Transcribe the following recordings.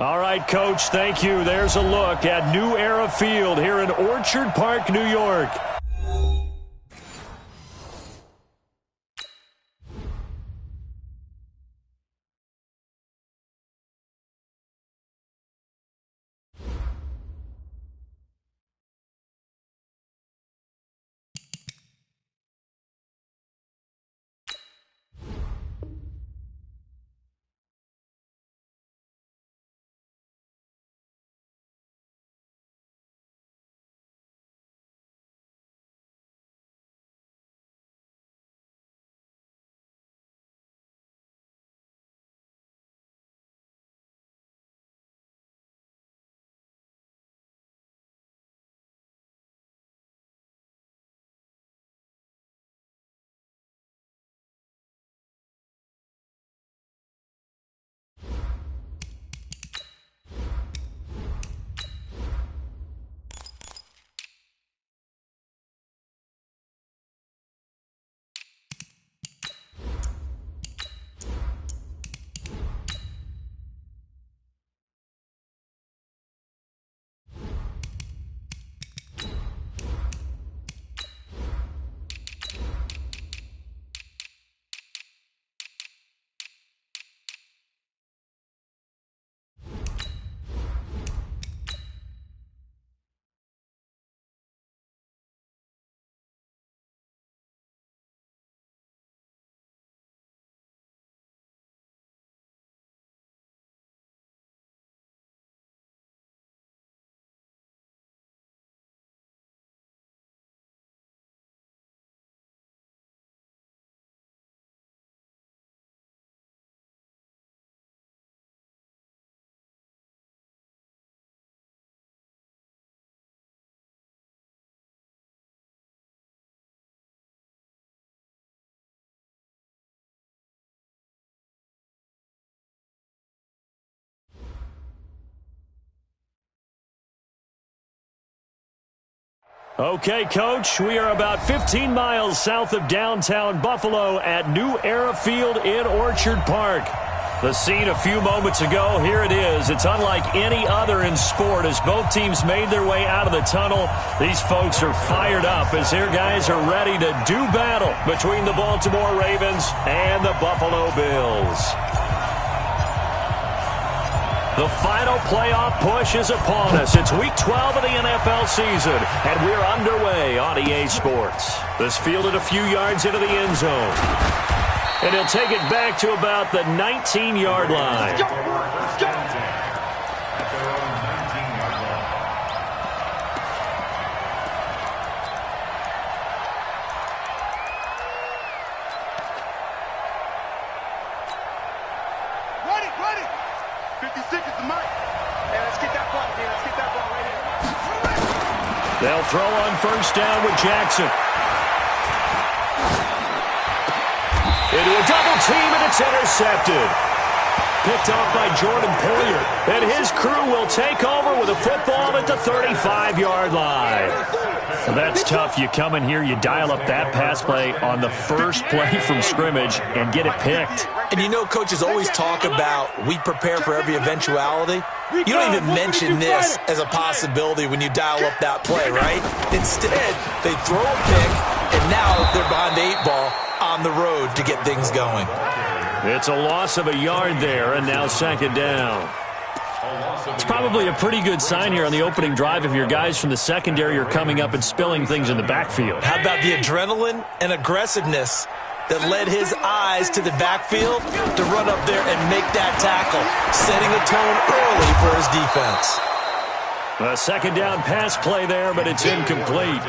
All right, Coach, thank you. There's a look at New Era Field here in Orchard Park, New York. Okay, Coach, we are about 15 miles south of downtown Buffalo at New Era Field in Orchard Park. The scene a few moments ago, here it is. It's unlike any other in sport as both teams made their way out of the tunnel. These folks are fired up as their guys are ready to do battle between the Baltimore Ravens and the Buffalo Bills. The final playoff push is upon us. It's Week 12 of the NFL season, and we're underway on EA Sports. This fielded a few yards into the end zone. And he'll take it back to about the 19-yard line. Let's go. Ready. 56 is the mic. Hey, let's get that ball here. Let's get that ball right in. They'll throw on first down with Jackson. Into a double team, and it's intercepted. Picked off by Jordan Poyer. And his crew will take over with a football at the 35-yard line. Well, that's tough. You come in here, you dial up that pass play on the first play from scrimmage and get it picked. And you know coaches always talk about we prepare for every eventuality. You don't even mention this as a possibility when you dial up that play, right? Instead, they throw a pick, and now they're behind the 8 ball on the road to get things going. It's a loss of a yard there, and now second down. It's probably a pretty good sign here on the opening drive if your guys from the secondary are coming up and spilling things in the backfield. How about the adrenaline and aggressiveness that led his eyes to the backfield to run up there and make that tackle, setting a tone early for his defense. A second down pass play there, but it's incomplete.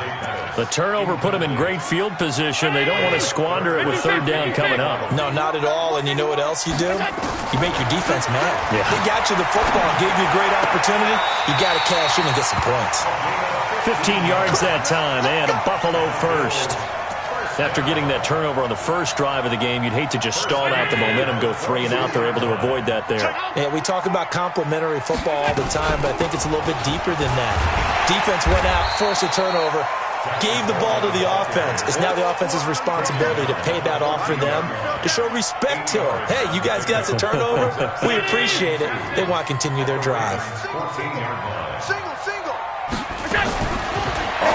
The turnover put them in great field position. They don't want to squander it with third down coming up. No, not at all. And you know what else you do? You make your defense mad. Yeah. They got you the football, gave you a great opportunity. You got to cash in and get some points. 15 yards that time, and a Buffalo first. After getting that turnover on the first drive of the game, you'd hate to just stall out the momentum, go 3 and out. They're able to avoid that there. Yeah, we talk about complementary football all the time, but I think it's a little bit deeper than that. Defense went out, forced a turnover, gave the ball to the offense. It's now the offense's responsibility to pay that off for them, to show respect to them. Hey, you guys got a turnover? We appreciate it. They want to continue their drive.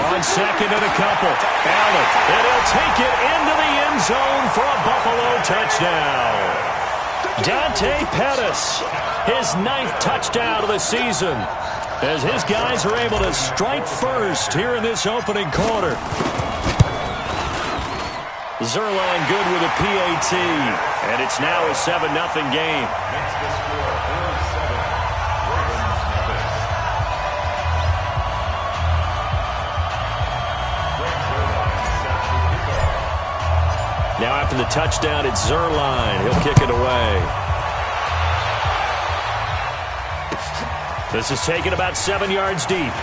On second and a couple. Allen, and he'll take it into the end zone for a Buffalo touchdown. Dante Pettis, his 9th touchdown of the season, as his guys are able to strike first here in this opening quarter. Zerline good with a PAT, and it's now a 7-0 game. Now after the touchdown, it's Zerline. He'll kick it away. This is taken about 7 yards deep.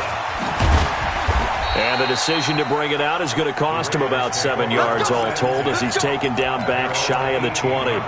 And the decision to bring it out is going to cost him about 7 yards all told, as he's taken down back shy of the 20.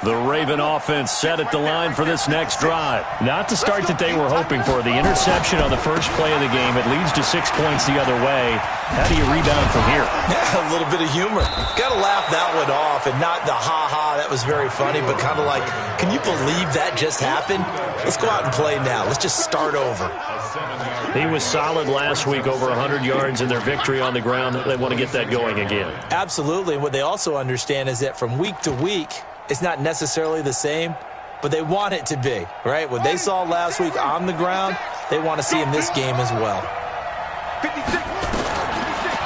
The Raven offense set at the line for this next drive. Not the start that they were hoping for. The interception on the first play of the game. It leads to 6 points the other way. How do you rebound from here? Yeah, a little bit of humor. Got to laugh that one off, and not the ha-ha, that was very funny, but kind of like, can you believe that just happened? Let's go out and play now. Let's just start over. He was solid last week, over 100 yards in their victory on the ground. They want to get that going again. Absolutely. And what they also understand is that from week to week, it's not necessarily the same, but they want it to be, right? What they saw last week on the ground, they want to see in this game as well.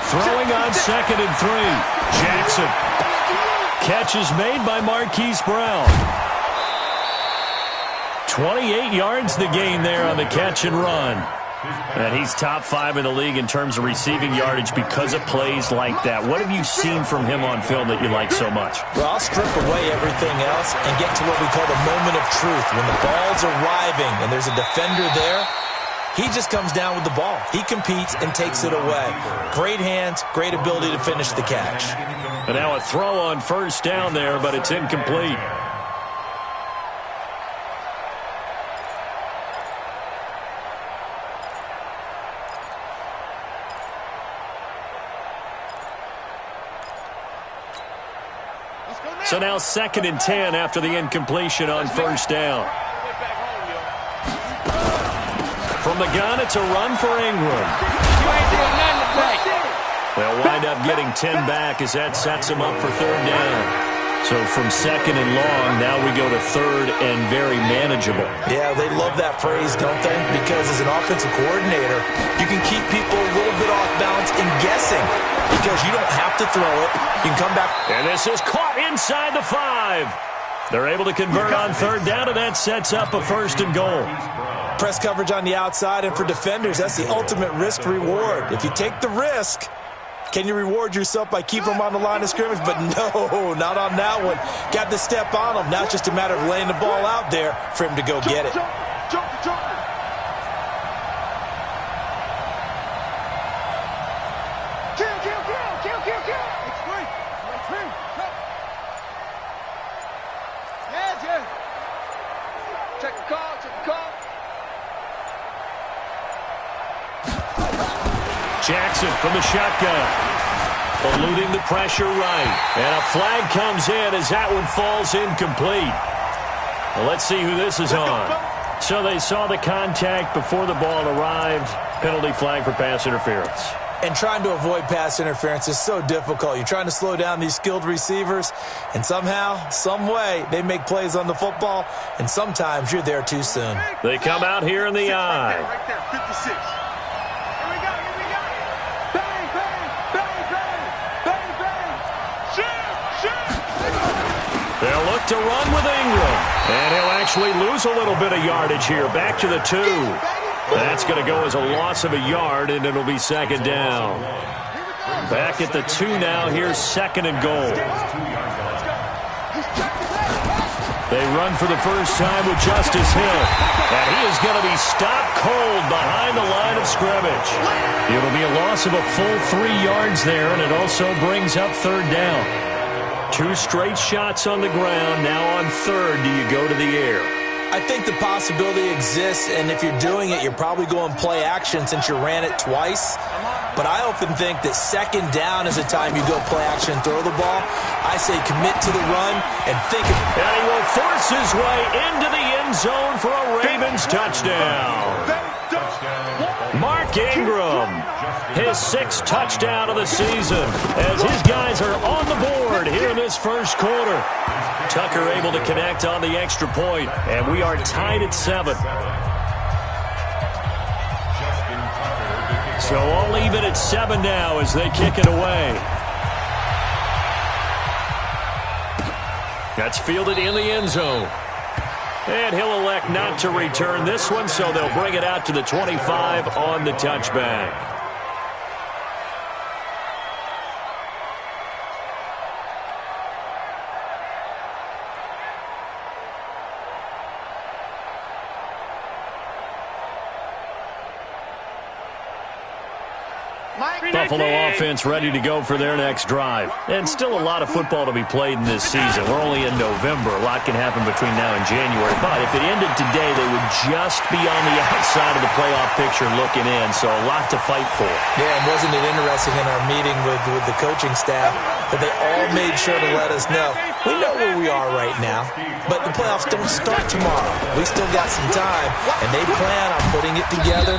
Throwing on 2nd and 3. Jackson. Catch is made by Marquise Brown. 28 yards the gain there on the catch and run. And he's top 5 in the league in terms of receiving yardage because of plays like that. What have you seen from him on film that you like so much? Well, I'll strip away everything else and get to what we call the moment of truth. When the ball's arriving and there's a defender there, he just comes down with the ball. He competes and takes it away. Great hands, great ability to finish the catch. And now a throw on first down there, but it's incomplete. So now 2nd and 10 after the incompletion on first down. From the gun, it's a run for Ingram. They'll wind up getting 10 back as that sets them up for 3rd down. So from 2nd and long, now we go to 3rd and very manageable. Yeah, they love that phrase, don't they? Because as an offensive coordinator, you can keep people a little bit off balance in guessing. Because you don't have to throw it. You can come back. And this is caught inside the 5. They're able to convert on 3rd down, and that sets up a 1st and goal. Press coverage on the outside, and for defenders, that's the ultimate risk-reward. If you take the risk, can you reward yourself by keeping them on the line of scrimmage? But no, not on that one. Got to step on them. Now it's just a matter of laying the ball out there for him to go get it. Jackson from the shotgun. Eluding the pressure right. And a flag comes in as that one falls incomplete. Well, let's see who this is on. So they saw the contact before the ball arrived. Penalty flag for pass interference. And trying to avoid pass interference is so difficult. You're trying to slow down these skilled receivers, and somehow, some way, they make plays on the football, and sometimes you're there too soon. They come out here in the eye. Right there, 56. They'll look to run with Ingram. And he'll actually lose a little bit of yardage here. Back to the 2. That's going to go as a loss of a yard, and it'll be 2nd down. Back at the 2 now. Here's 2nd and goal. They run for the first time with Justice Hill. And he is going to be stopped cold behind the line of scrimmage. It'll be a loss of a full 3 yards there, and it also brings up third down. 2 straight shots on the ground. Now on third, do you go to the air? I think the possibility exists, and if you're doing it, you're probably going play action since you ran it twice. But I often think that second down is the time you go play action and throw the ball. I say commit to the run and think of it. And he will force his way into the end zone for a Ravens touchdown. Mark Ingram, his 6th touchdown of the season, as his guys are on the board here in this first quarter. Tucker able to connect on the extra point, and we are tied at 7. So all even at 7 now as they kick it away. That's fielded in the end zone. And he'll elect not to return this one, so they'll bring it out to the 25 on the touchback. Buffalo offense ready to go for their next drive. And still a lot of football to be played in this season. We're only in November. A lot can happen between now and January. But if it ended today, they would just be on the outside of the playoff picture looking in. So a lot to fight for. Yeah, and wasn't it interesting in our meeting with the coaching staff that they all made sure to let us know, we know where we are right now, but the playoffs don't start tomorrow. We still got some time, and they plan on putting it together,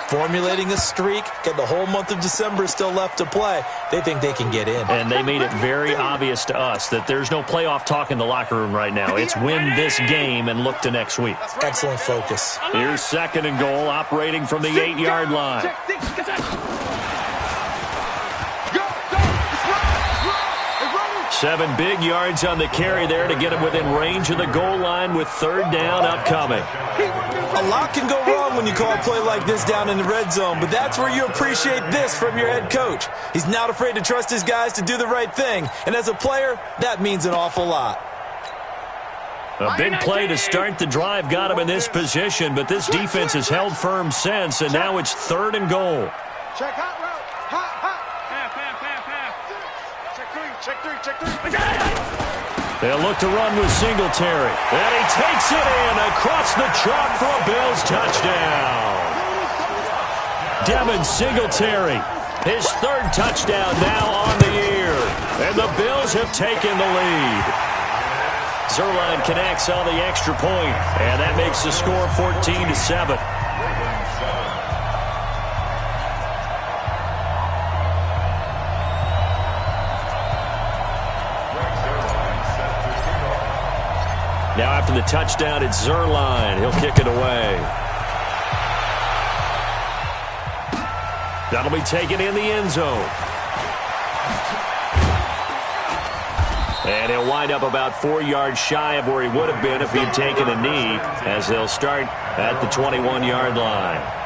formulating a streak, got the whole month of December still left to play. They think they can get in. And they made it very obvious to us that there's no playoff talk in the locker room right now. It's win this game and look to next week. Excellent focus. Here's 2nd and goal, operating from the 8-yard line. 7 big yards on the carry there to get him within range of the goal line with 3rd down upcoming. A lot can go wrong when you call a play like this down in the red zone, but that's where you appreciate this from your head coach. He's not afraid to trust his guys to do the right thing, and as a player, that means an awful lot. A big play to start the drive got him in this position, but this defense has held firm since, and now it's 3rd and goal. Check hot route. Hot, hot. Check 3. They'll look to run with Singletary. And he takes it in across the chalk for a Bills touchdown. Devin Singletary, his 3rd touchdown now on the year. And the Bills have taken the lead. Zuerlein connects on the extra point, and that makes the score 14-7. Now after the touchdown, it's Zuerlein. He'll kick it away. That'll be taken in the end zone. And he'll wind up about 4 yards shy of where he would have been if he had taken a knee, as they'll start at the 21-yard line.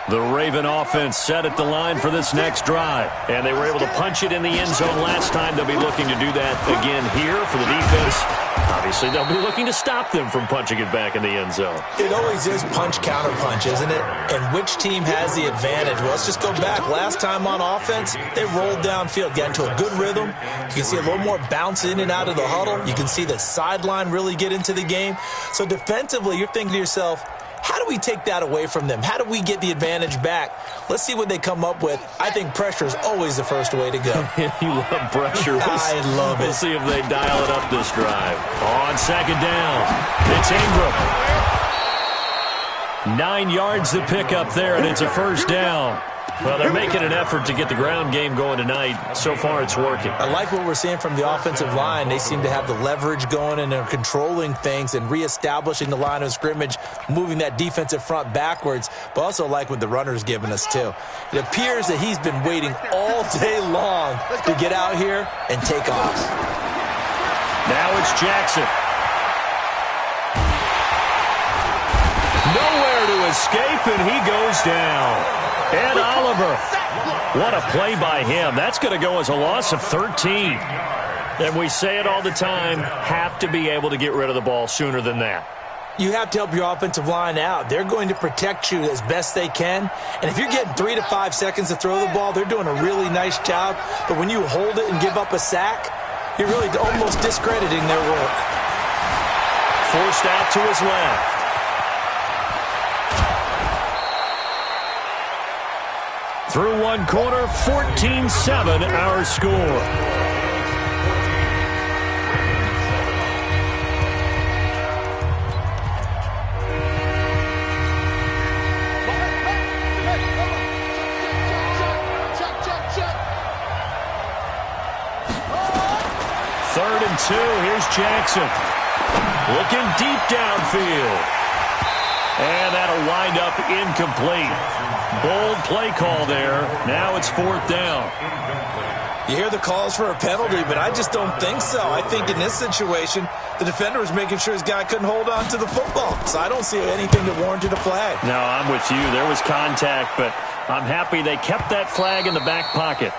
The Raven offense set at the line for this next drive. And they were able to punch it in the end zone last time. They'll be looking to do that again here for the defense. Obviously, they'll be looking to stop them from punching it back in the end zone. It always is punch-counter-punch, isn't it? And which team has the advantage? Well, let's just go back. Last time on offense, they rolled downfield, got into a good rhythm. You can see a little more bounce in and out of the huddle. You can see the sideline really get into the game. So defensively, you're thinking to yourself, how do we take that away from them? How do we get the advantage back? Let's see what they come up with. I think pressure is always the first way to go. You love pressure. I love it. We'll see if they dial it up this drive. On 2nd down, it's Ingram. 9 yards to pick up there, and it's a 1st down. Well, they're making an effort to get the ground game going tonight. So far, it's working. I like what we're seeing from the offensive line. They seem to have the leverage going, and they're controlling things and reestablishing the line of scrimmage, moving that defensive front backwards, but also like what the runner's giving us, too. It appears that he's been waiting all day long to get out here and take off. Now it's Jackson. Nowhere to escape, and he goes down. Ed Oliver. What a play by him. That's going to go as a loss of 13. And we say it all the time, have to be able to get rid of the ball sooner than that. You have to help your offensive line out. They're going to protect you as best they can. And if you're getting 3 to 5 seconds to throw the ball, they're doing a really nice job. But when you hold it and give up a sack, you're really almost discrediting their work. Forced out to his left. Through one quarter, 14-7 our score. Third and 2. Here's Jackson. Looking deep downfield. And that'll wind up incomplete. Bold play call there. Now it's 4th down. You hear the calls for a penalty, but I just don't think so. I think in this situation, the defender was making sure his guy couldn't hold on to the football. So I don't see anything that warranted a flag. No, I'm with you. There was contact, but I'm happy they kept that flag in the back pocket.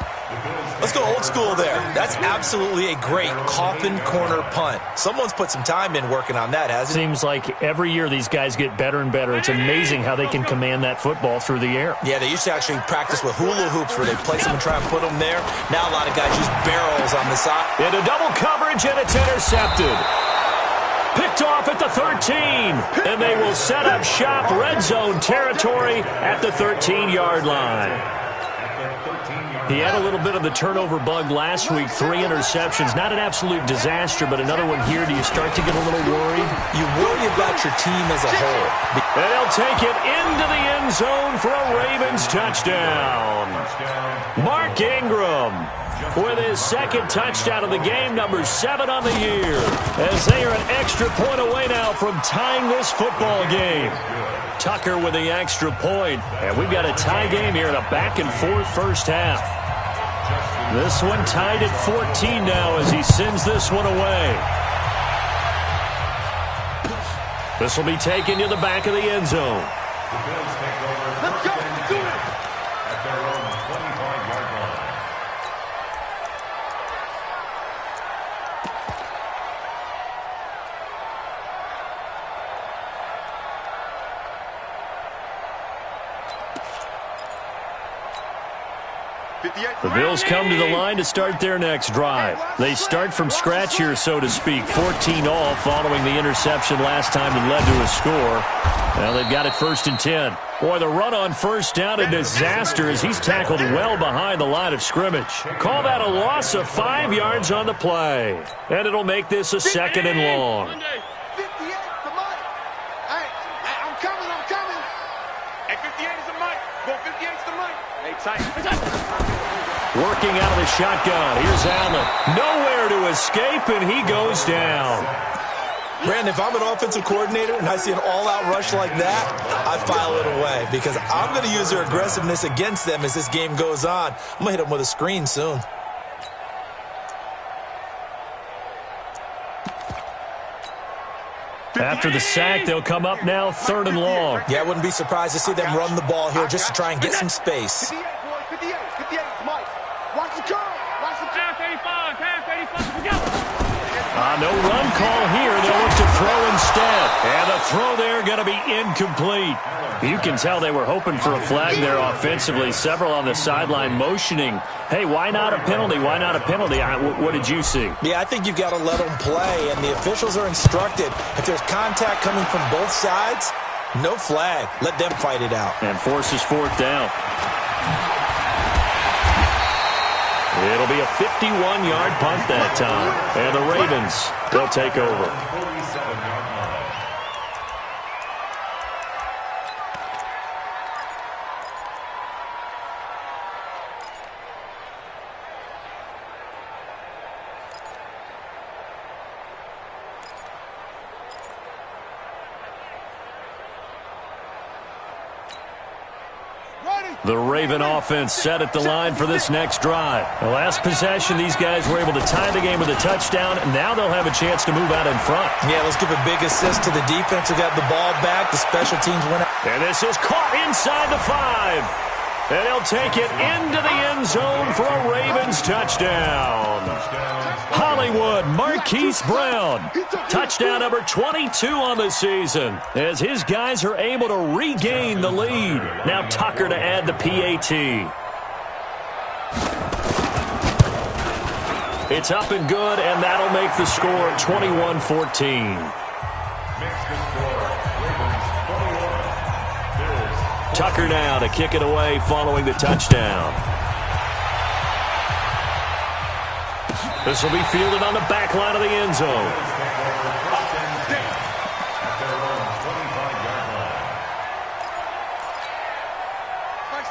Let's go old school there. That's absolutely a great coffin corner punt. Someone's put some time in working on that, hasn't it? Seems like every year these guys get better and better. It's amazing how they can command that football through the air. Yeah, they used to actually practice with hula hoops where they place them and try and put them there. Now a lot of guys use barrels on the side. Into double coverage, and it's intercepted. Picked off at the 13, and they will set up shop red zone territory at the 13-yard line. He had a little bit of the turnover bug last week, 3 interceptions. Not an absolute disaster, but another one here. Do you start to get a little worried? You worry about your team as a whole. And he'll take it into the end zone for a Ravens touchdown. Mark Ingram with his second touchdown of the game, number 7 on the year, as they are an extra point away now from tying this football game. Tucker with the extra point, and we've got a tie game here in a back-and-forth first half. This one tied at 14 now as he sends this one away. This will be taken to the back of the end zone. Let's go. Do it. At their own 25-yard line. The Bills come to the line to start their next drive. They start from scratch here, so to speak. 14-all following the interception last time that led to a score. Well, they've got it 1st and 10. Boy, the run on first down, a disaster as he's tackled well behind the line of scrimmage. Call that a loss of 5 yards on the play. And it'll make this a 2nd and long. 58 to Mike. Hey, I'm coming. Hey, 58 is the Mike. Go 58 is the Mike. Hey, tight. Working out of the shotgun. Here's Allen. Nowhere to escape, and he goes down. Brandon, if I'm an offensive coordinator and I see an all-out rush like that, I file it away because I'm going to use their aggressiveness against them as this game goes on. I'm going to hit them with a screen soon. After the sack, they'll come up now 3rd and long. Yeah, I wouldn't be surprised to see them run the ball here just to try and get some space. 58, boys. 58 is Mike. Watch the curve. Watch the curve. 85. We go. No run call here. They'll look to throw instead. And the throw there going to be incomplete. You can tell they were hoping for a flag there offensively. Several on the sideline motioning. Hey, why not a penalty? Why not a penalty? What did you see? Yeah, I think you've got to let them play, and the officials are instructed. If there's contact coming from both sides, no flag. Let them fight it out. And forces 4th down. It'll be a 51-yard punt that time. And the Ravens, they'll take over. 47-yard line. The Raven offense set at the line for this next drive. The last possession, these guys were able to tie the game with a touchdown, and now they'll have a chance to move out in front. Yeah, let's give a big assist to the defense who got the ball back. The special teams went out. And this is caught inside the 5. And he'll take it into the end zone for a Ravens touchdown. Hollywood Marquise Brown, touchdown number 22 on the season, as his guys are able to regain the lead. Now Tucker to add the PAT. It's up and good, and that'll make the score 21-14. Tucker now to kick it away following the touchdown. This will be fielded on the back line of the end zone.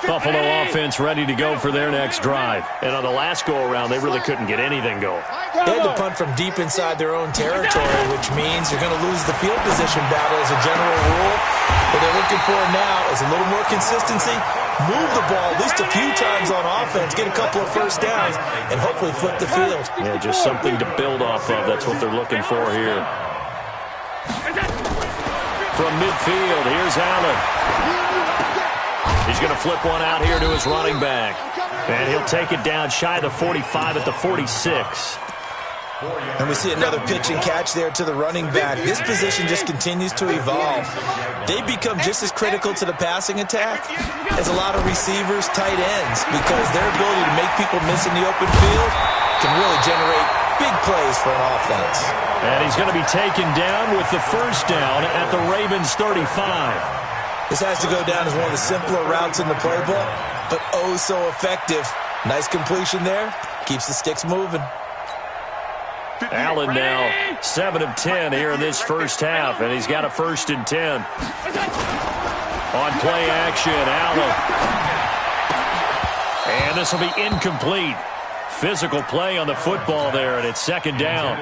Buffalo offense ready to go for their next drive. And on the last go-around, they really couldn't get anything going. They had to punt from deep inside their own territory, which means you're going to lose the field position battle as a general rule. What they're looking for now is a little more consistency, move the ball at least a few times on offense, get a couple of first downs, and hopefully flip the field. Yeah, just something to build off of. That's what they're looking for here. From midfield, here's Allen. He's going to flip one out here to his running back. And he'll take it down shy of the 45 at the 46. And we see another pitch and catch there to the running back. This position just continues to evolve. They become just as critical to the passing attack as a lot of receivers, tight ends, because their ability to make people miss in the open field can really generate big plays for an offense. And he's going to be taken down with the first down at the Ravens 35. This has to go down as one of the simpler routes in the playbook, but oh so effective. Nice completion there. Keeps the sticks moving. Allen now 7 of 10 here in this first half, and he's got a 1st and 10. On play action, Allen. And this will be incomplete. Physical play on the football there, and it's 2nd down.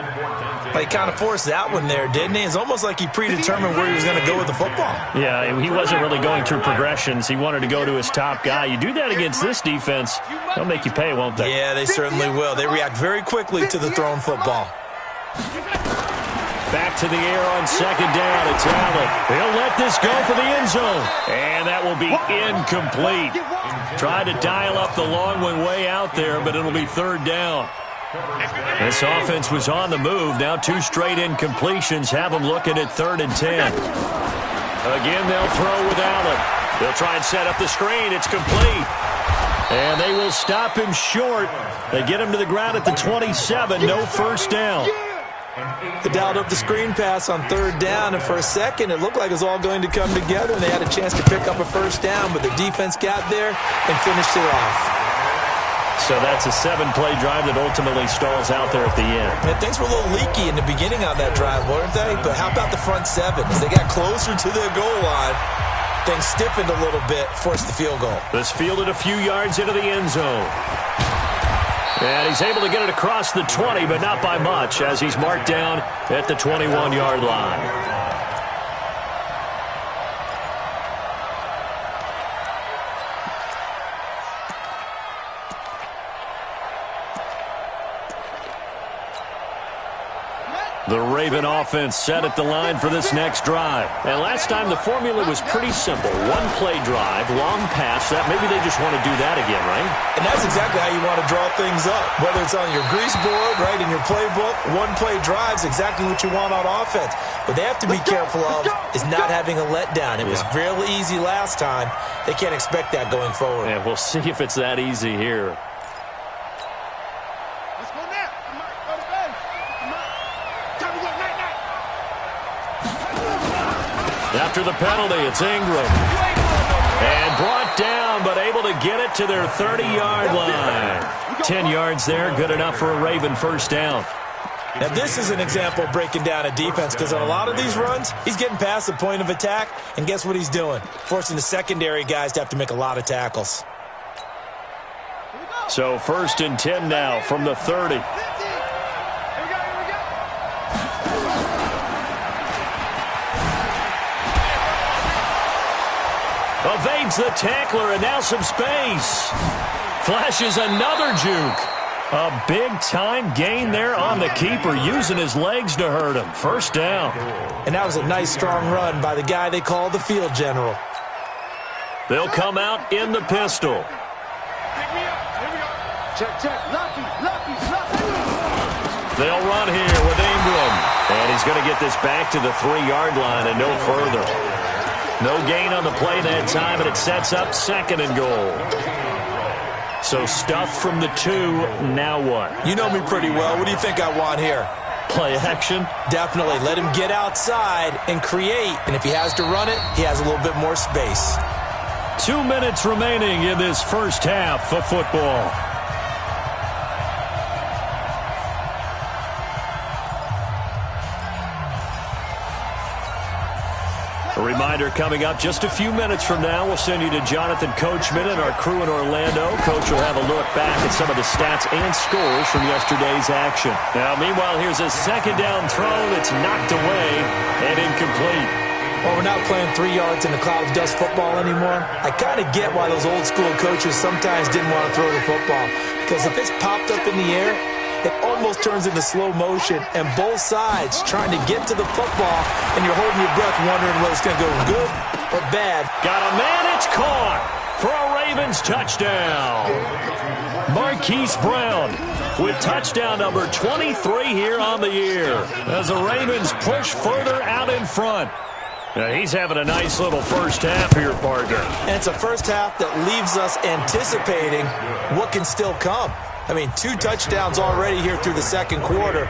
He kind of forced that one there, didn't he? It's almost like he predetermined where he was going to go with the football. Yeah, he wasn't really going through progressions. He wanted to go to his top guy. You do that against this defense, they'll make you pay, won't they? Yeah, they certainly will. They react very quickly to the thrown football. Back to the air on 2nd down. It's Allen. He'll let this go for the end zone. And that will be incomplete. Tried to dial up the long one way out there, but it'll be 3rd down. This offense was on the move. Now 2 straight incompletions have them looking at 3rd and 10. Again, they'll throw with Allen. They'll try and set up the screen. It's complete. And they will stop him short. They get him to the ground at the 27. No first down. They dialed up the screen pass on 3rd down, and for a second it looked like it was all going to come together, and they had a chance to pick up a first down, but the defense got there and finished it off. So that's a 7-play drive that ultimately stalls out there at the end. And things were a little leaky in the beginning on that drive, weren't they? But how about the front 7? As they got closer to their goal line, things stiffened a little bit, forced the field goal. This fielded a few yards into the end zone. And he's able to get it across the 20, but not by much, as he's marked down at the 21-yard line. The Raven offense set at the line for this next drive. And last time the formula was pretty simple. 1-play drive, long pass. Maybe they just want to do that again, right? And that's exactly how you want to draw things up. Whether it's on your grease board, right, in your playbook, 1-play drive's exactly what you want on offense. What they have to be careful of is not having a letdown. It was real easy last time. They can't expect that going forward. Yeah, we'll see if it's that easy here. After the penalty, it's Ingram. And brought down, but able to get it to their 30-yard line. 10 yards there, good enough for a Raven first down. Now, this is an example of breaking down a defense, because on a lot of these runs, he's getting past the point of attack, and guess what he's doing? Forcing the secondary guys to have to make a lot of tackles. So 1st and 10 now from the 30. Evades the tackler, and now some space. Flashes another juke. A big-time gain there on the keeper, using his legs to hurt him. First down. And that was a nice, strong run by the guy they call the field general. They'll come out in the pistol. Pick me up. Here we go. Check, check. Lucky. They'll run here with Ingram. And he's going to get this back to the 3-yard line and no further. No gain on the play that time, and it sets up 2nd and goal. So stuffed from the 2, now what? You know me pretty well. What do you think I want here? Play action? Definitely. Let him get outside and create. And if he has to run it, he has a little bit more space. 2 minutes remaining in this first half of football. A reminder coming up just a few minutes from now. We'll send you to Jonathan Coachman and our crew in Orlando. Coach will have a look back at some of the stats and scores from yesterday's action. Now, meanwhile, here's a 2nd down throw that's knocked away and incomplete. Well, we're not playing 3 yards in a cloud of dust football anymore. I kind of get why those old school coaches sometimes didn't want to throw the football. Because if it's popped up in the air, it almost turns into slow motion, and both sides trying to get to the football, and you're holding your breath wondering whether it's going to go good or bad. Got a man, it's caught for a Ravens touchdown. Marquise Brown with touchdown number 23 here on the year as the Ravens push further out in front. Now, he's having a nice little first half here, partner. And it's a first half that leaves us anticipating what can still come. I mean, 2 touchdowns already here through the 2nd quarter.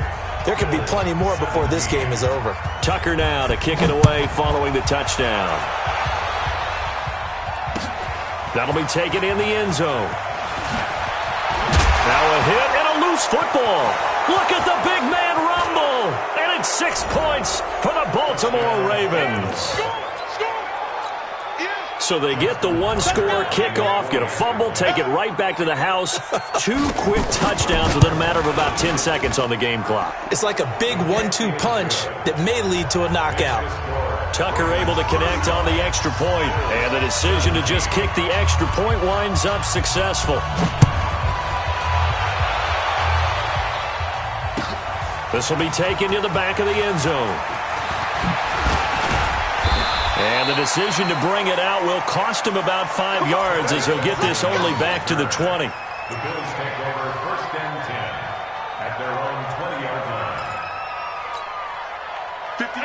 There could be plenty more before this game is over. Tucker now to kick it away following the touchdown. That'll be taken in the end zone. Now a hit and a loose football. Look at the big man rumble. And it's 6 points for the Baltimore Ravens. So they get the 1-score kickoff, get a fumble, take it right back to the house. 2 quick touchdowns within a matter of about 10 seconds on the game clock. It's like a big 1-2 punch that may lead to a knockout. Tucker able to connect on the extra point, and the decision to just kick the extra point winds up successful. This will be taken to the back of the end zone. And the decision to bring it out will cost him about 5 yards as he'll get this only back to the 20. The Bills take over 1st and 10 at their own 20-yard line.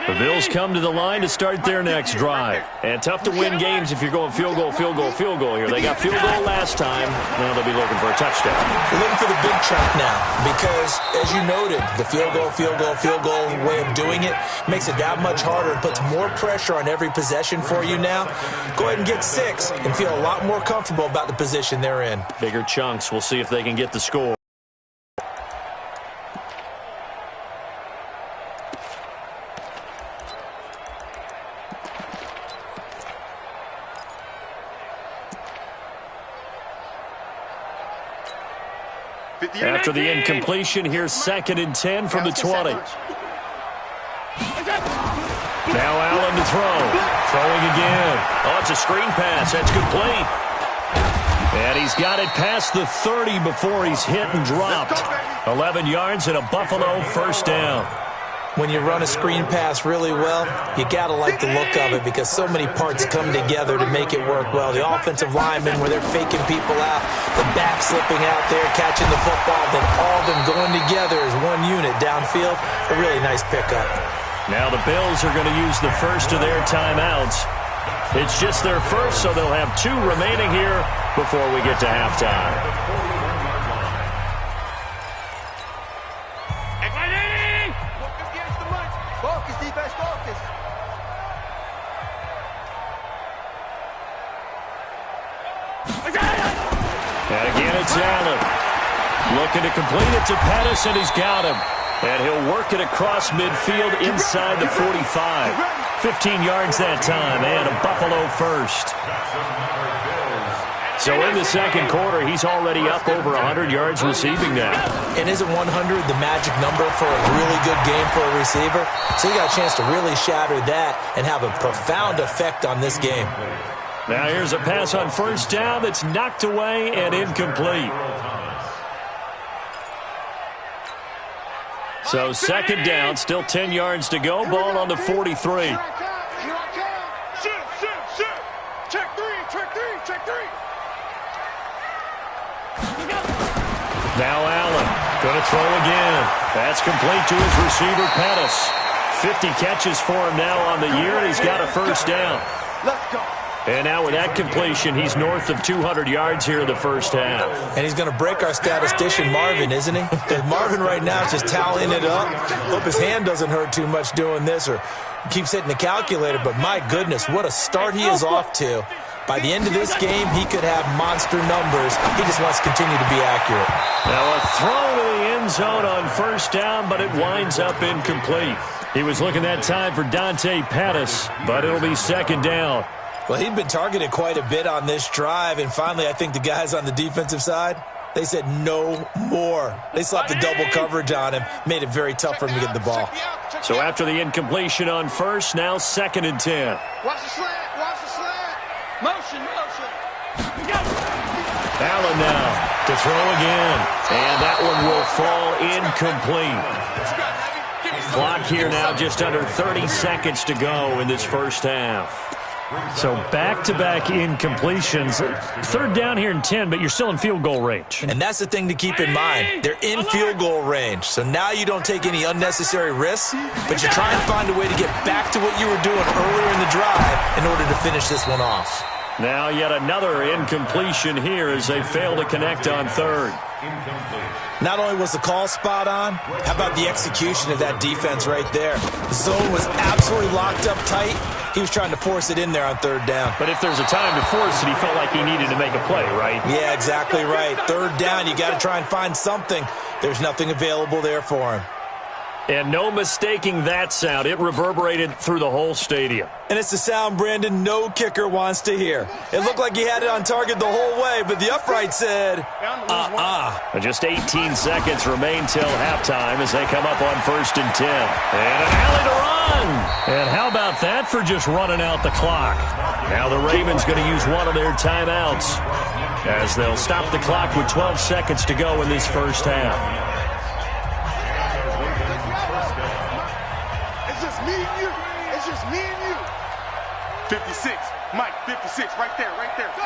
The Bills come to the line to start their next drive. And tough to win games if you're going field goal here. They got field goal last time. Now they'll be looking for a touchdown. We're looking for the big track now because, as you noted, the field goal way of doing it makes it that much harder and puts more pressure on every possession for you now. Go ahead and get 6 and feel a lot more comfortable about the position they're in. Bigger chunks. We'll see if they can get the score. After the incompletion, here's 2nd and 10 from the 20. Now Allen to throw. Throwing again. Oh, it's a screen pass. That's complete. And he's got it past the 30 before he's hit and dropped. 11 yards and a Buffalo 1st down. When you run a screen pass really well, you got to like the look of it because so many parts come together to make it work well. The offensive linemen, where they're faking people out, the back slipping out there, catching the football, then all of them going together as one unit downfield. A really nice pickup. Now the Bills are going to use the first of their timeouts. It's just their first, so they'll have 2 remaining here before we get to halftime. And again, it's Allen. Looking to complete it to Pettis, and he's got him. And he'll work it across midfield inside the 45. 15 yards that time, and a Buffalo 1st. So in the 2nd quarter, he's already up over 100 yards receiving now. And isn't 100 the magic number for a really good game for a receiver? So he got a chance to really shatter that and have a profound effect on this game. Now here's a pass on 1st down that's knocked away and incomplete. So 2nd down, still 10 yards to go. Ball on the 43. Check 3. Now Allen going to throw again. That's complete to his receiver, Pettis. 50 catches for him now on the year, and he's got a first down. Let's go. And now with that completion, he's north of 200 yards here in the first half. And he's going to break our statistician, Marvin, isn't he? Because Marvin right now is just tallying it up. Hope his hand doesn't hurt too much doing this or keeps hitting the calculator. But my goodness, what a start he is off to. By the end of this game, he could have monster numbers. He just wants to continue to be accurate. Now a throw to the end zone on first down, but it winds up incomplete. He was looking that time for Dante Pettis, but it'll be second down. Well, he'd been targeted quite a bit on this drive, and finally I think the guys on the defensive side, they said no more. They slapped the double coverage on him, made it very tough for him to get the ball. So after the incompletion on first, now 2nd and 10. Watch the slant. Watch the slant. Motion. Allen now to throw again, and that one will fall incomplete. Clock here now just under 30 seconds to go in this first half. So back-to-back incompletions. 3rd down here in 10, but you're still in field goal range. And that's the thing to keep in mind. They're in field goal range. So now you don't take any unnecessary risks, but you try and find a way to get back to what you were doing earlier in the drive in order to finish this one off. Now yet another incompletion here as they fail to connect on 3rd. Not only was the call spot on, how about the execution of that defense right there? The zone was absolutely locked up tight. He was trying to force it in there on 3rd down. But if there's a time to force it, he felt like he needed to make a play, right? Yeah, exactly right. 3rd down, you got to try and find something. There's nothing available there for him. And no mistaking that sound. It reverberated through the whole stadium. And it's the sound, Brandon, no kicker wants to hear. It looked like he had it on target the whole way, but the upright said, And just 18 seconds remain till halftime as they come up on 1st and 10. And an alley to run. And how about that for just running out the clock? Now the Ravens going to use one of their timeouts as they'll stop the clock with 12 seconds to go in this first half. 56. Mike, 56. Right there. Go.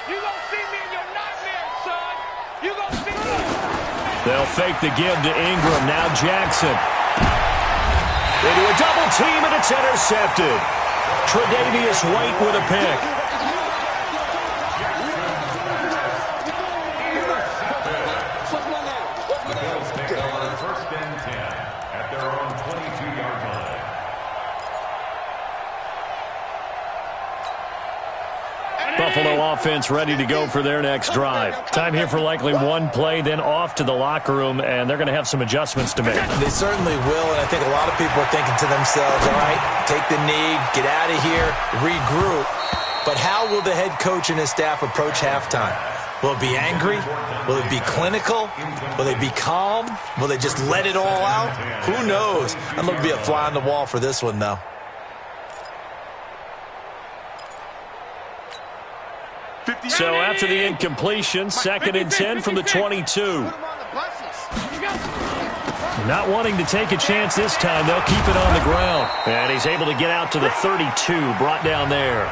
You gonna see me in your nightmare, son. You gonna see me. They'll fake the give to Ingram. Now Jackson. They do a double team, and it's intercepted. Tre'Davious White with a pick. Buffalo offense ready to go for their next drive. Time here for likely one play, then off to the locker room, and they're going to have some adjustments to make. They certainly will, and I think a lot of people are thinking to themselves, all right, take the knee, get out of here, regroup. But how will the head coach and his staff approach halftime? Will it be angry? Will it be clinical? Will they be calm? Will they just let it all out? Who knows? I'm going to be a fly on the wall for this one, though. So after the incompletion, 2nd and 10 from the 22. Not wanting to take a chance this time, they'll keep it on the ground. And he's able to get out to the 32, brought down there.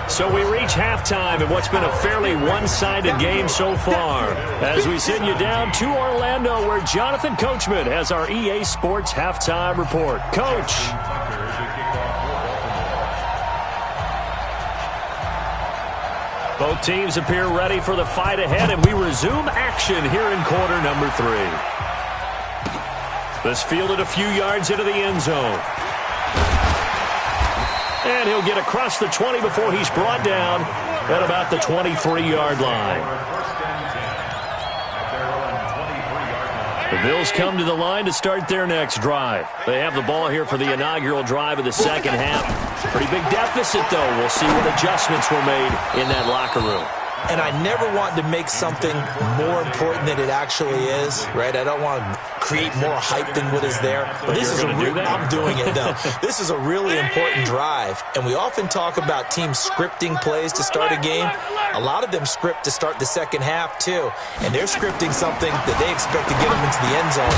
So we reach halftime in what's been a fairly one-sided game so far. As we send you down to Orlando, where Jonathan Coachman has our EA Sports halftime report. Coach. Both teams appear ready for the fight ahead, and we resume action here in quarter number 3. This fielded a few yards into the end zone. And he'll get across the 20 before he's brought down at about the 23-yard line. The Bills come to the line to start their next drive. They have the ball here for the inaugural drive of the second half. Pretty big deficit, though. We'll see what adjustments were made in that locker room. And I never want to make something more important than it actually is, right? I don't want to create more hype than what is there. But this is I'm doing it, though. This is a really important drive. And we often talk about teams scripting plays to start a game. A lot of them script to start the second half, too. And they're scripting something that they expect to get them into the end zone.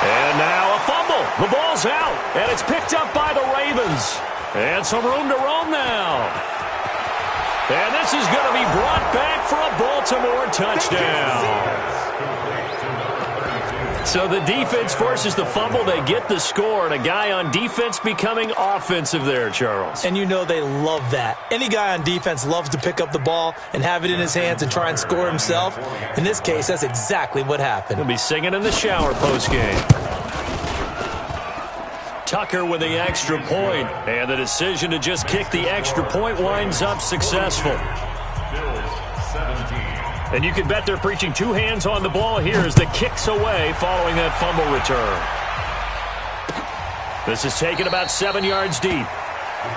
And now a fumble. The ball's out. And it's picked up by the Ravens. And some room to roam now. And this is going to be brought back for a Baltimore touchdown. So the defense forces the fumble. They get the score, and a guy on defense becoming offensive there, Charles. And you know they love that. Any guy on defense loves to pick up the ball and have it in his hands and try and score himself. In this case, that's exactly what happened. He'll be singing in the shower postgame. Tucker with the extra point, and the decision to just kick the extra point winds up successful. And you can bet they're preaching two hands on the ball here as the kick's away following that fumble return. This is taken about 7 yards deep.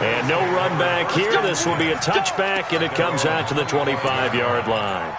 And no run back here. This will be a touchback, and it comes out to the 25-yard line.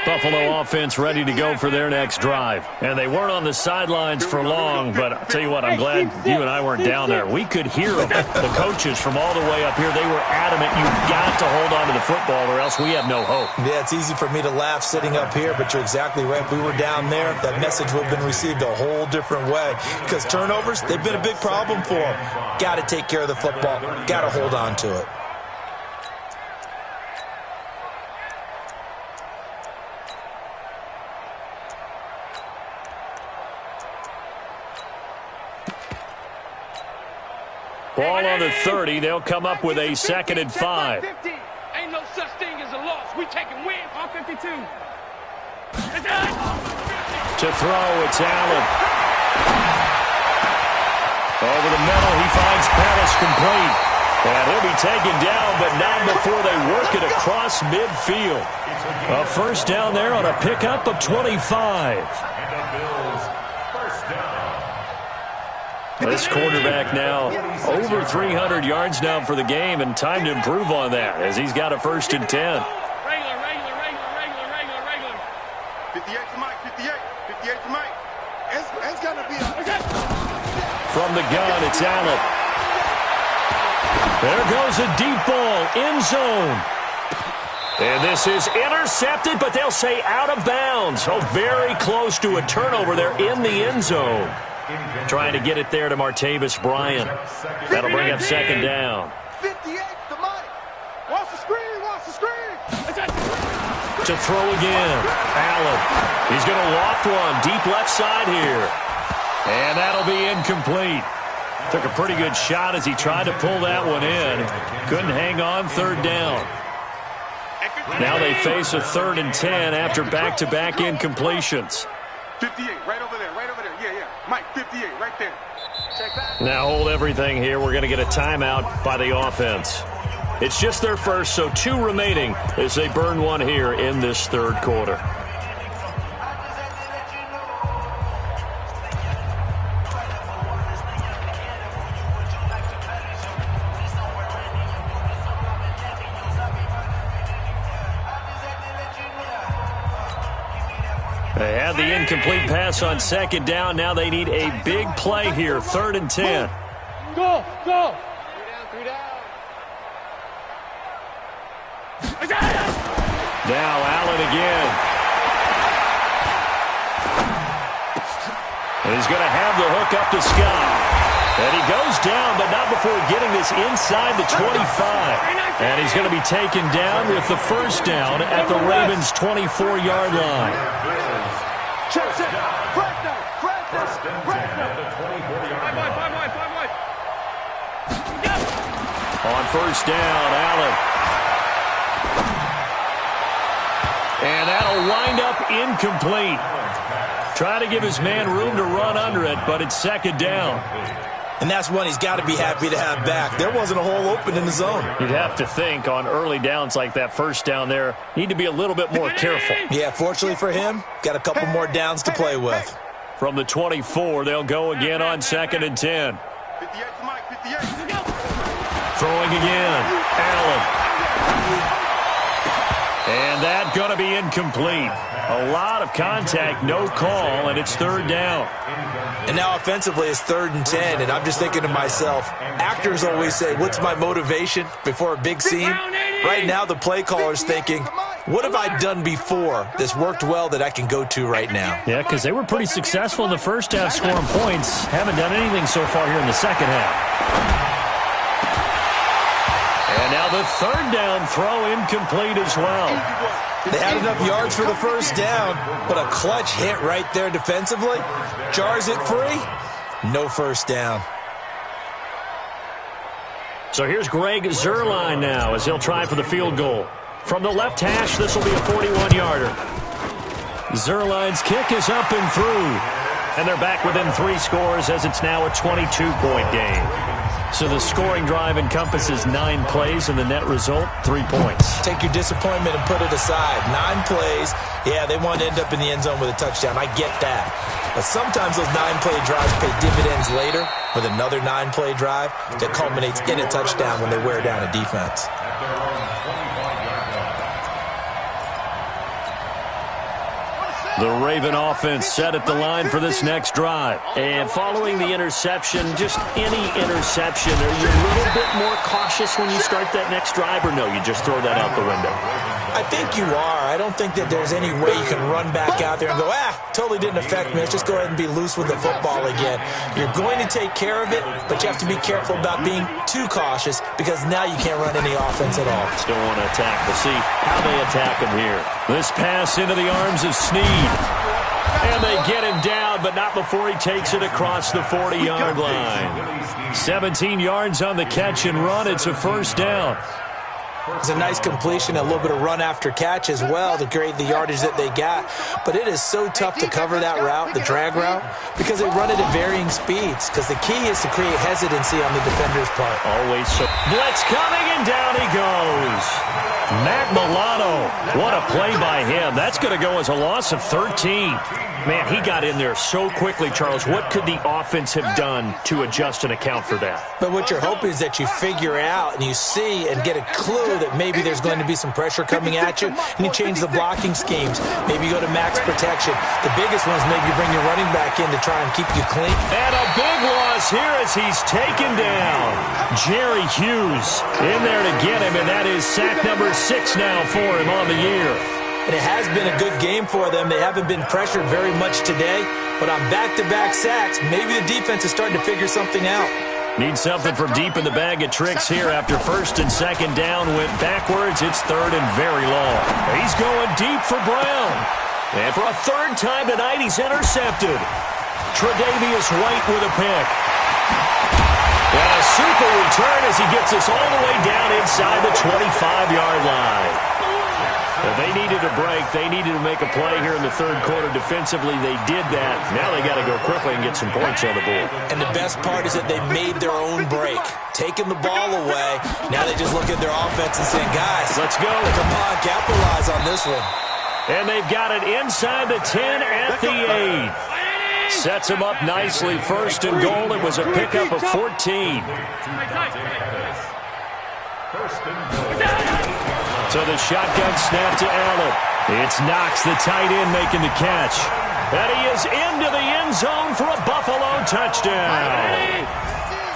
Buffalo offense ready to go for their next drive. And they weren't on the sidelines for long, but I'll tell you what, I'm glad you and I weren't down there. We could hear them. The coaches from all the way up here, they were adamant, you've got to hold on to the football or else we have no hope. Yeah, it's easy for me to laugh sitting up here, but you're exactly right. If we were down there, that message would have been received a whole different way. Because turnovers, they've been a big problem for them. Got to take care of the football. Got to hold on to it. Ball on the 30. They'll come up with a 2nd and 5. Ain't no such thing as a loss. We taking win on 52. To throw, it's Allen. Over the middle, he finds Pettis complete. And he'll be taken down, but not before they work it across midfield. A first down there on a pickup of 25. This quarterback now over 300 yards now for the game, and time to improve on that as he's got a 1st and 10. Regular. 58 to Mike, 58 to Mike. It's going to be From the gun, it's Allen. There goes a deep ball, end zone. And this is intercepted, but they'll say out of bounds. Oh, very close to a turnover there in the end zone. Trying to get it there to Martavis Bryant. That'll bring up 2nd down. 58 to Mike. Wants the screen. To throw again. Allen. He's going to loft one deep left side here. And that'll be incomplete. Took a pretty good shot as he tried to pull that one in. Couldn't hang on, 3rd down. Now they face a 3rd and 10 after back-to-back incompletions. 58, right over there. Yeah. Mike, 58, right there. Check that. Now hold everything here. We're going to get a timeout by the offense. It's just their first, so 2 remaining as they burn one here in this 3rd quarter. They had the incomplete pass on 2nd down. Now they need a big play here. 3rd and 10. Go. 3 down. Now Allen again. And he's going to have the hook up to Scott. And he goes down, but not before getting this inside the 25. And he's going to be taken down with the 1st down at the Ravens' 24-yard line. Check it. Practice. On 1st down, Allen. And that'll wind up incomplete. Try to give his man room to run under it, but it's 2nd down. And that's one he's got to be happy to have back. There wasn't a hole open in the zone. You'd have to think on early downs like that 1st down there, need to be a little bit more careful. Yeah, fortunately for him, got a couple more downs to play with. From the 24, they'll go again on 2nd and 10. 58 to Mike, 58. Throwing again, Allen. And that's going to be incomplete. A lot of contact, no call, and it's 3rd down. And now offensively it's 3rd and 10, and I'm just thinking to myself, actors always say, what's my motivation before a big scene? Right now the play caller's thinking, what have I done before that's worked well that I can go to right now? Yeah, because they were pretty successful in the 1st half scoring points. Haven't done anything so far here in the 2nd half. And now the third down throw incomplete as well. They had enough yards for the first down, but a clutch hit right there defensively. Jars it free. No first down. So here's Greg Zuerlein now as he'll try for the field goal. From the left hash, this will be a 41-yarder. Zuerlein's kick is up and through. And they're back within 3 scores as it's now a 22-point game. So the scoring drive encompasses 9 plays, and the net result, 3 points. Take your disappointment and put it aside. 9 plays. Yeah, they want to end up in the end zone with a touchdown. I get that. But sometimes those 9-play drives pay dividends later with another 9-play drive that culminates in a touchdown when they wear down a defense. The Raven offense set at the line for this next drive. And following the interception, just any interception, are you a little bit more cautious when you start that next drive, or no, you just throw that out the window? I think you are. I don't think that there's any way you can run back out there and go, totally didn't affect me. Let's just go ahead and be loose with the football again. You're going to take care of it, but you have to be careful about being too cautious because now you can't run any offense at all. Still want to attack. We'll see how they attack him here. This pass into the arms of Snead. And they get him down, but not before he takes it across the 40-yard line. 17 yards on the catch and run. It's a first down. It's a nice completion, a little bit of run after catch as well to create the yardage that they got. But it is so tough to cover that route, the drag route, because they run it at varying speeds. Because the key is to create hesitancy on the defender's part. Always so. Blitz coming, and down he goes. Matt Milano, what a play by him. That's going to go as a loss of 13. Man, he got in there so quickly, Charles. What could the offense have done to adjust and account for that? But what you're hoping is that you figure out and you see and get a clue that maybe there's going to be some pressure coming at you, and you change the blocking schemes. Maybe you go to max protection. The biggest one is maybe you bring your running back in to try and keep you clean. And a big loss here as he's taken down. Jerry Hughes in there to get him, and that is sack number 6 now for him on the year. And it has been a good game for them. They haven't been pressured very much today, but on back-to-back sacks, maybe the defense is starting to figure something out. Need something from deep in the bag of tricks here after first and second down went backwards. It's third and very long. He's going deep for Brown. And for a third time tonight, he's intercepted. Tre'Davious White with a pick. And a super return as he gets us all the way down inside the 25-yard line. They needed a break. They needed to make a play here in the third quarter. Defensively, they did that. Now they got to go quickly and get some points on the board. And the best part is that they made their own break. Taking the ball away. Now they just look at their offense and saying, guys, let's go. Come on, capitalize on this one. And they've got it inside the 10 at the 8. Sets them up nicely. First and goal. It was a pickup of 14. So the shotgun snap to Allen. It's Knox, the tight end, making the catch. And he is into the end zone for a Buffalo touchdown.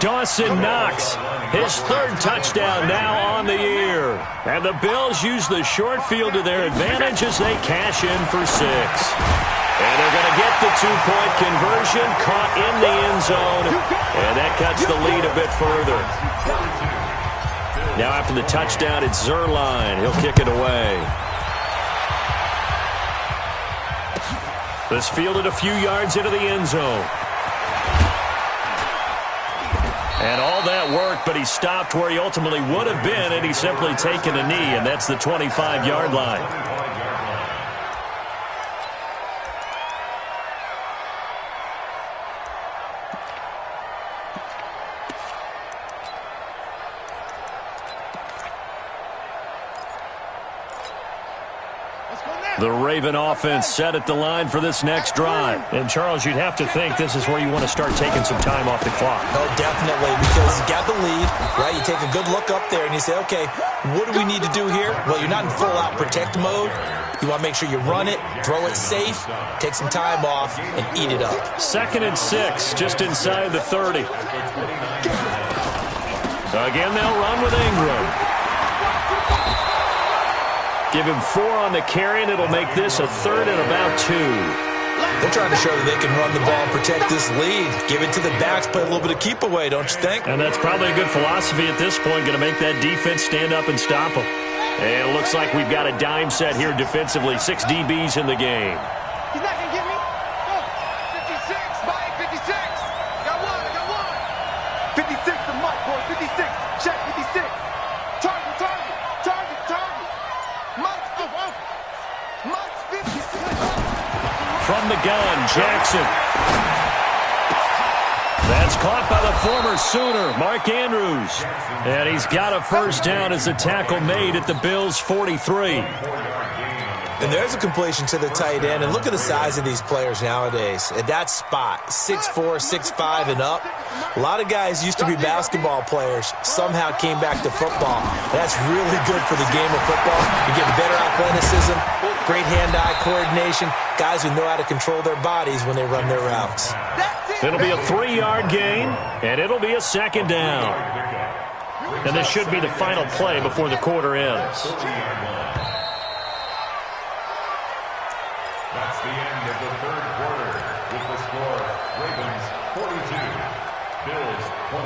Dawson Knox, his third touchdown now on the year. And the Bills use the short field to their advantage as they cash in for 6. And they're going to get the 2-point conversion, caught in the end zone. And that cuts the lead a bit further. Now after the touchdown, it's Zuerlein. He'll kick it away. This fielded a few yards into the end zone. And all that worked, but he stopped where he ultimately would have been, and he's simply taken a knee, and that's the 25-yard line. The Raven offense set at the line for this next drive. And, Charles, you'd have to think this is where you want to start taking some time off the clock. Oh, definitely, because you got the lead, right? You take a good look up there and you say, okay, what do we need to do here? Well, you're not in full-out protect mode. You want to make sure you run it, throw it safe, take some time off, and eat it up. 2nd and 6, just inside the 30. Again, they'll run with Ingram. Give him 4 on the carry, and it'll make this a 3rd and about 2. They're trying to show that they can run the ball and protect this lead. Give it to the backs, play a little bit of keep away, don't you think? And that's probably a good philosophy at this point, going to make that defense stand up and stop them. And it looks like we've got a dime set here defensively. 6 DBs in the game. He's not going to get me. Oh, 56, Mike, 56. I got one. 56 to Mike, boy, 56. Check, 56. Target. Mike's off. Mike's 56. From the gun, Jackson. That's caught by the former Sooner, Mark Andrews. And he's got a first down as a tackle made at the Bills' 43. And there's a completion to the tight end. And look at the size of these players nowadays. At that spot, 6'4", 6'5", and up. A lot of guys used to be basketball players, somehow came back to football. That's really good for the game of football. You get better athleticism, great hand-eye coordination, guys who know how to control their bodies when they run their routes. It'll be a 3-yard gain, and it'll be a second down. And this should be the final play before the quarter ends. That's the end of the third quarter with the score Ravens 42, Bills 28.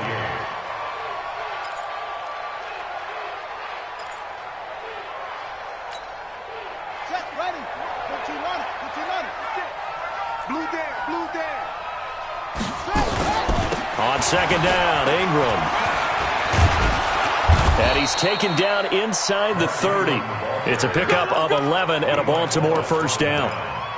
Check, ready. Put you on it. Blue there. On second down, Ingram. And he's taken down inside the 30. It's a pickup of 11 and a Baltimore first down.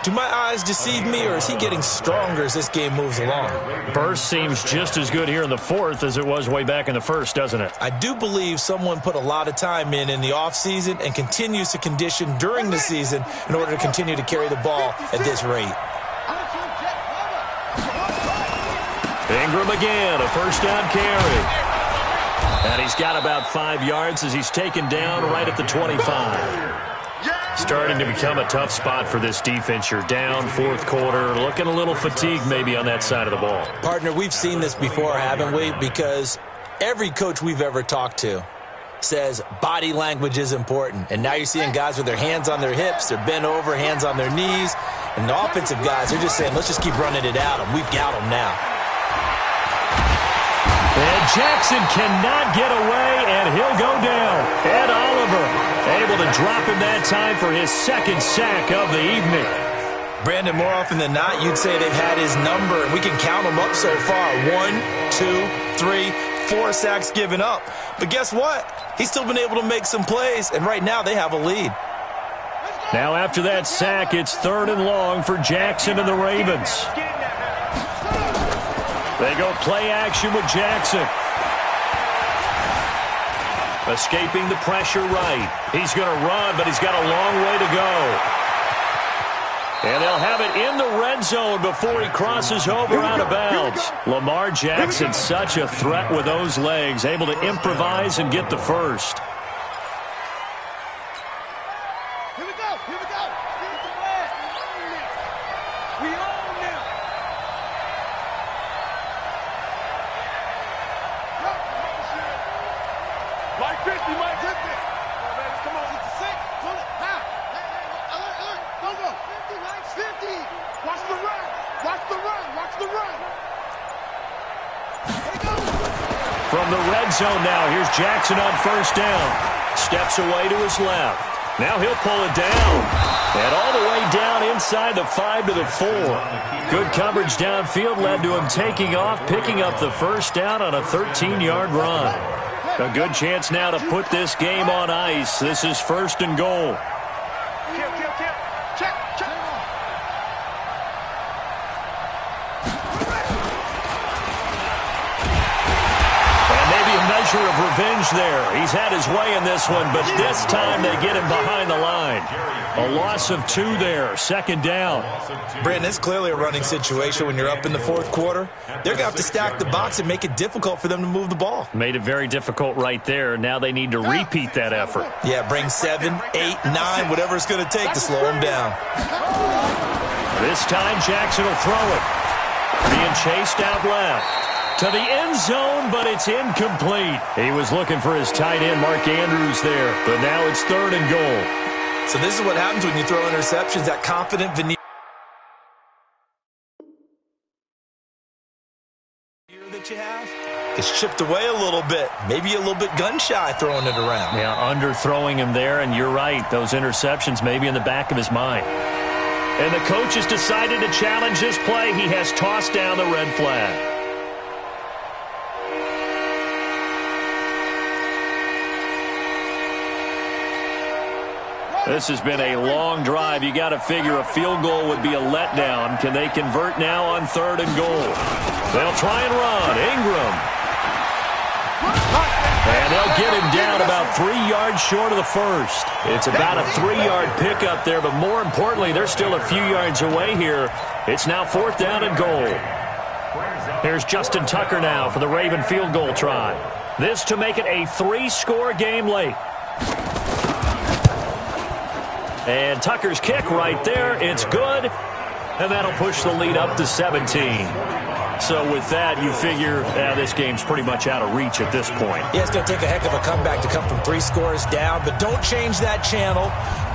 Do my eyes deceive me, or is he getting stronger as this game moves along? Burst seems just as good here in the fourth as it was way back in the first, doesn't it? I do believe someone put a lot of time in the offseason and continues to condition during the season in order to continue to carry the ball at this rate. Ingram again, a first down carry. And he's got about 5 yards as he's taken down right at the 25. Starting to become a tough spot for this defense. You're down fourth quarter, looking a little fatigued maybe on that side of the ball. Partner, we've seen this before, haven't we? Because every coach we've ever talked to says body language is important. And now you're seeing guys with their hands on their hips, they're bent over, hands on their knees. And the offensive guys, they're just saying, let's just keep running it at them. We've got them now. And Jackson cannot get away, and he'll go down. Ed Oliver able to drop him that time for his second sack of the evening. Brandon, more often than not, you'd say they've had his number, and we can count them up so far. 1, 2, 3, 4 sacks given up. But guess what? He's still been able to make some plays, and right now they have a lead. Now after that sack, it's 3rd and long for Jackson and the Ravens. They go play action with Jackson. Escaping the pressure right. He's going to run, but he's got a long way to go. And they'll have it in the red zone before he crosses over out of bounds. Lamar Jackson, such a threat with those legs, able to improvise and get the first. Here we go. We own them. Mike 50, Mike 50. Come on, it's a 6. Pull it. Now. Hey, don't go. 50, Mike 50. Watch the run. Here he goes. From the red zone now, here's Jackson on first down. Steps away to his left. Now he'll pull it down. And all the way down inside the 5 to the 4. Good coverage downfield led to him taking off, picking up the first down on a 13-yard run. A good chance now to put this game on ice. This is 1st and goal. Kill. Check. And maybe a measure of revenge there. He's had his way in this one, but this time they get him behind the line. A loss of 2 there, 2nd down. Brandon, it's clearly a running situation when you're up in the fourth quarter. They're going to have to stack the box and make it difficult for them to move the ball. Made it very difficult right there. Now they need to repeat that effort. Yeah, bring 7, 8, 9, whatever it's going to take to slow them down. This time Jackson will throw it. Being chased out left. To the end zone, but it's incomplete. He was looking for his tight end, Mark Andrews, there. But now it's 3rd and goal. So this is what happens when you throw interceptions, that confident veneer. Gets chipped away a little bit. Maybe a little bit gun-shy throwing it around. Yeah, underthrowing him there, and you're right. Those interceptions may be in the back of his mind. And the coach has decided to challenge this play. He has tossed down the red flag. This has been a long drive. You got to figure a field goal would be a letdown. Can they convert now on 3rd and goal? They'll try and run. Ingram. And they'll get him down about 3 yards short of the first. It's about a 3-yard pickup there, but more importantly, they're still a few yards away here. It's now 4th down and goal. Here's Justin Tucker now for the Raven field goal try. This to make it a 3-score game late. And Tucker's kick right there. It's good. And that'll push the lead up to 17. So with that, you figure this game's pretty much out of reach at this point. Yeah, it's going to take a heck of a comeback to come from 3 scores down. But don't change that channel.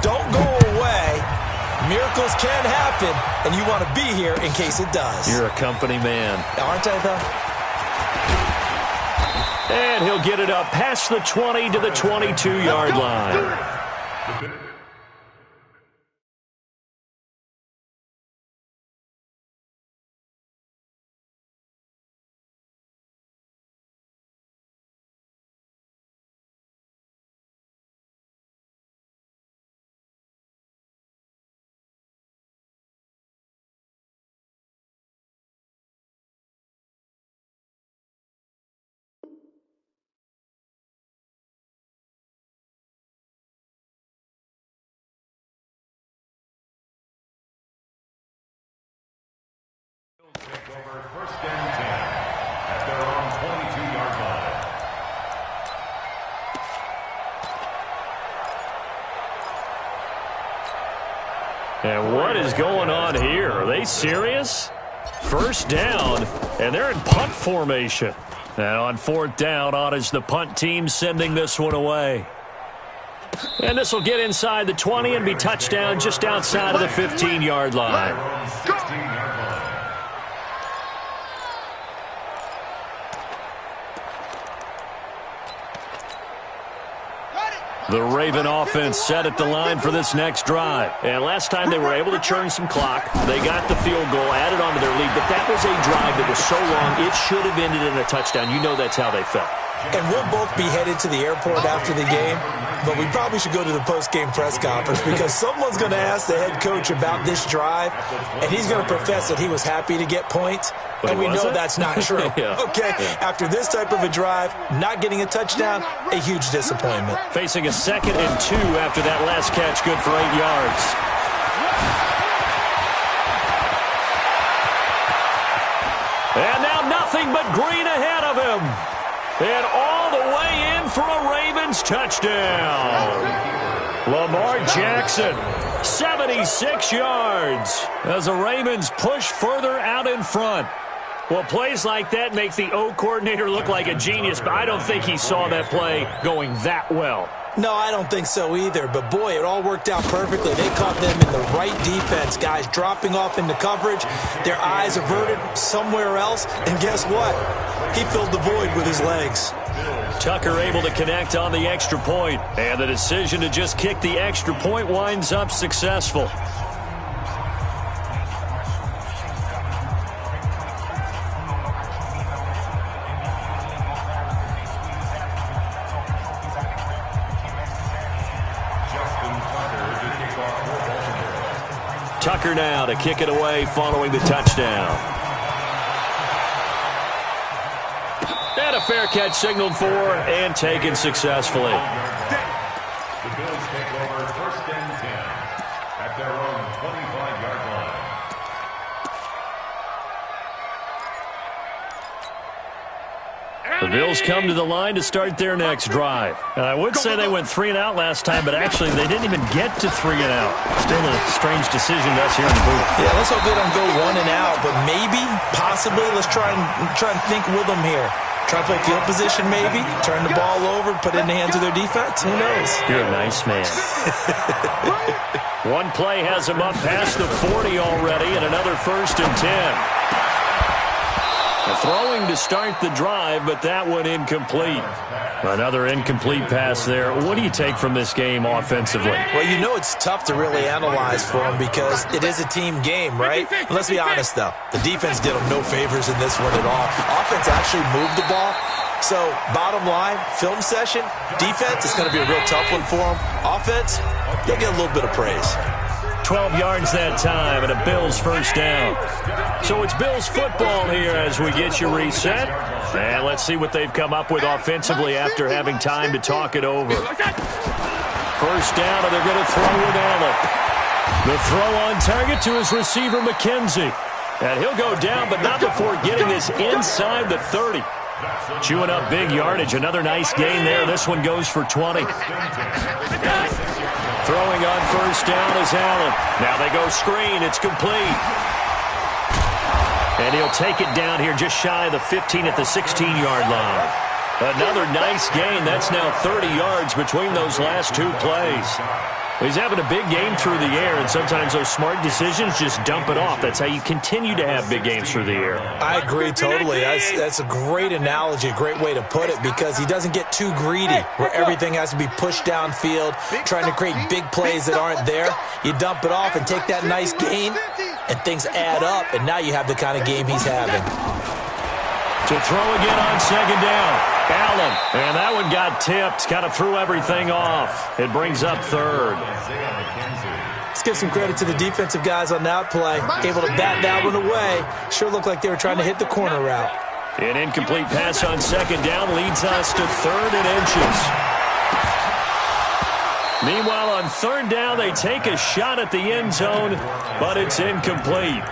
Don't go away. Miracles can happen. And you want to be here in case it does. You're a company man. Aren't I, though? And he'll get it up past the 20 to the 22-yard line. Take over 1st and 10 at their own 22-yard line. And what is going on here? Are they serious? 1st down, and they're in punt formation. And on 4th down, on is the punt team sending this one away. And this will get inside the 20 and be touchdown just outside of the 15-yard line. 16-yard line. The Raven offense set at the line for this next drive. And last time they were able to churn some clock. They got the field goal, added on to their lead. But that was a drive that was so long, it should have ended in a touchdown. You know that's how they felt. And we'll both be headed to the airport after the game, but we probably should go to the post-game press conference because someone's going to ask the head coach about this drive, and he's going to profess that he was happy to get points, and we know that's not true. Okay, after this type of a drive, not getting a touchdown, a huge disappointment. Facing a 2nd and 2 after that last catch, good for 8 yards. And now nothing but green ahead of him. And all the way in for a Ravens touchdown. Lamar Jackson, 76 yards as the Ravens push further out in front. Well, plays like that make the O coordinator look like a genius, but I don't think he saw that play going that well. No, I don't think so either, but boy, it all worked out perfectly. They caught them in the right defense, guys dropping off into coverage, their eyes averted somewhere else, and guess what? He filled the void with his legs. Tucker able to connect on the extra point, and the decision to just kick the extra point winds up successful. Tucker now to kick it away following the touchdown. And a fair catch signaled for and taken successfully. The Bills take over 1st and 10 at their own 25-yard line. The Bills come to the line to start their next drive. And I would say they went 3 and out last time, but actually they didn't even get to 3 and out. Still a strange decision to us here in the booth. Yeah, let's hope they don't go 1 and out, but maybe, possibly, let's try and think with them here. Try to play field position maybe, turn the ball over, put it in the hands of their defense. Who knows? You're a nice man. One play has him up past the 40 already, and another 1st and 10. Throwing to start the drive, but that one incomplete. Another incomplete pass there. What do you take from this game offensively? Well, you know it's tough to really analyze for them because it is a team game, right? But let's be honest, though. The defense did them no favors in this one at all. Offense actually moved the ball. So, bottom line, film session, defense is going to be a real tough one for them. Offense, they'll get a little bit of praise. 12 yards that time and a Bills first down. So it's Bills football here as we get you reset. And let's see what they've come up with offensively after having time to talk it over. First down, and they're going to throw with Allen. The throw on target to his receiver, McKenzie. And he'll go down, but not before getting this inside the 30. Chewing up big yardage. Another nice gain there. This one goes for 20. Throwing on first down is Allen. Now they go screen. It's complete. And he'll take it down here just shy of the 15 at the 16-yard line. Another nice gain. That's now 30 yards between those last two plays. He's having a big game through the air, and sometimes those smart decisions just dump it off. That's how you continue to have big games through the air. I agree totally. That's a great analogy, a great way to put it, because he doesn't get too greedy where everything has to be pushed downfield, trying to create big plays that aren't there. You dump it off and take that nice gain, and things add up, and now you have the kind of game he's having. To throw again on second down. Allen, and that one got tipped, kind of threw everything off. It brings up third. Let's give some credit to the defensive guys on that play. Able to bat that one away. Sure looked like they were trying to hit the corner route. An incomplete pass on second down leads us to 3rd and inches. Meanwhile, on 3rd down, they take a shot at the end zone, but it's incomplete.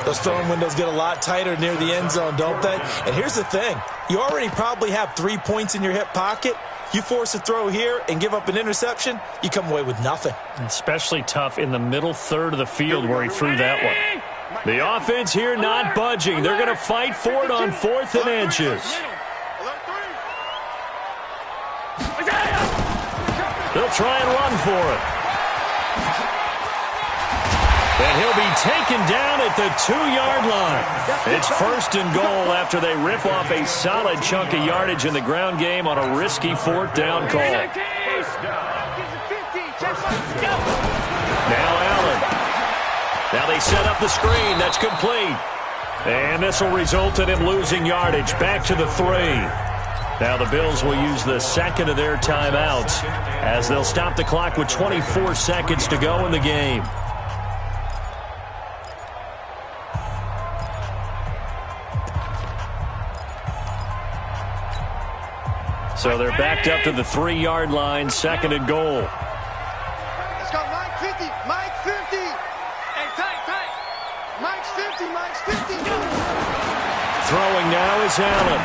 Those throwing windows get a lot tighter near the end zone, don't they? And here's the thing. You already probably have 3 points in your hip pocket. You force a throw here and give up an interception, you come away with nothing. Especially tough in the middle third of the field where he threw that one. The offense here not budging. They're going to fight for it on 4th and inches. They'll try and run for it. And he'll be taken down at the 2-yard line. It's 1st and goal after they rip off a solid chunk of yardage in the ground game on a risky 4th down call. Now Allen. Now they set up the screen. That's complete. And this will result in him losing yardage. Back to the 3. Now the Bills will use the second of their timeouts as they'll stop the clock with 24 seconds to go in the game. So they're backed up to the 3-yard line, 2nd and goal. Let's go, Mike 50, Mike 50. Hey, tight. Mike's 50, Mike's 50. Throwing now is Allen.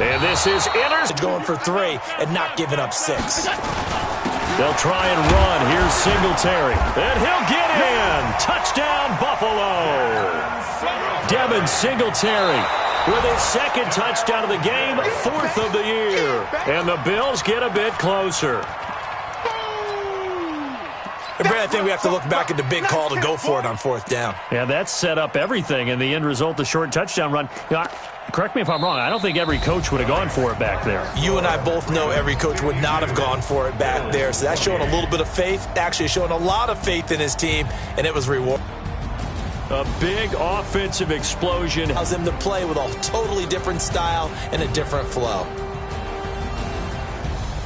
And this is intercepted. Going for 3 and not giving up 6. They'll try and run. Here's Singletary. And he'll get in. Touchdown, Buffalo. Devin Singletary with his 2nd touchdown of the game, 4th of the year. And the Bills get a bit closer. And Brad, I think we have to look back at the big call to go for it on 4th down. Yeah, that set up everything, and the end result, the short touchdown run. You know, correct me if I'm wrong, I don't think every coach would have gone for it back there. You and I both know every coach would not have gone for it back there. So that's showing a little bit of faith, actually showing a lot of faith in his team, and it was rewarded. A big offensive explosion allows him to play with a totally different style and a different flow.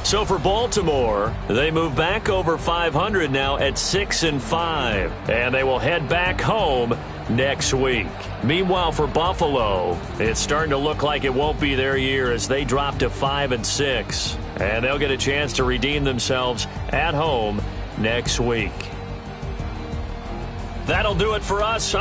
So for Baltimore, they move back over 500 now at 6-5, and they will head back home next week. Meanwhile, for Buffalo, it's starting to look like it won't be their year as they drop to 5-6, and they'll get a chance to redeem themselves at home next week. That'll do it for us.